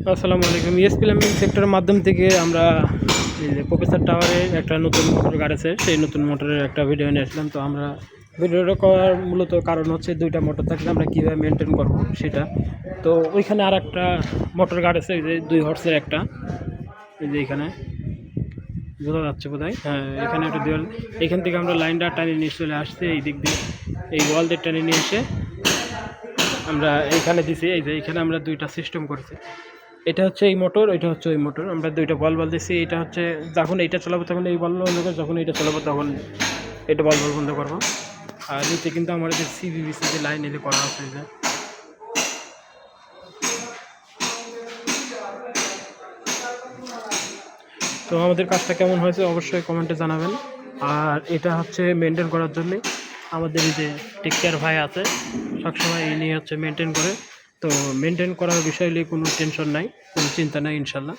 আসসালামু আলাইকুম। ES plumbing সেক্টরের মাধ্যম থেকে আমরা এই যে প্রফেসর টাওয়ারে একটা নতুন মোটর গাড়েছে, সেই নতুন মোটরের একটা ভিডিও নিয়ে আসলাম। তো আমরা ভিডিওটা করার মূলত কারণ হচ্ছে দুইটা মোটর থাকলে আমরা কীভাবে মেনটেন করব সেটা। তো ওইখানে আর একটা মোটর গাড়েছে, এই যে 2 হর্সের একটা, এই যে এখানে বোঝা যাচ্ছে বোধহয়। হ্যাঁ, এখানে একটা দেওয়াল, এখান থেকে আমরা লাইনটা টানিয়ে নিয়ে চলে আসছে এই দিক দিয়ে, এই ওয়াল দিয়ে টানিয়ে নিয়ে এসে আমরা এইখানে দিছি। এই যে এখানে আমরা দুইটা সিস্টেম করেছি, এটা হচ্ছে এই মোটর, এটা হচ্ছে ওই মোটর। আমরা দুইটা বল দিছি। এটা হচ্ছে যখন এইটা চালাবো তখন এই বল বন্ধ করবো, যখন এইটা চালাবো তখন এটা বল বন্ধ করবো। আর নিচে কিন্তু আমাদের যে সিবিবিসি যে লাইন এলে করা আছে, যে তো আমাদের কাজটা কেমন হয়েছে অবশ্যই কমেন্টে জানাবেন। আর এটা হচ্ছে মেনটেন করার জন্যে আমাদের এই যে টেক কেয়ার ভাই আছে, সবসময় এই নিয়ে হচ্ছে মেনটেন করে। তো মেনটেন করার বিষয় নিয়ে কোনো টেনশন নাই, কোনো চিন্তা নাই ইনশাল্লাহ।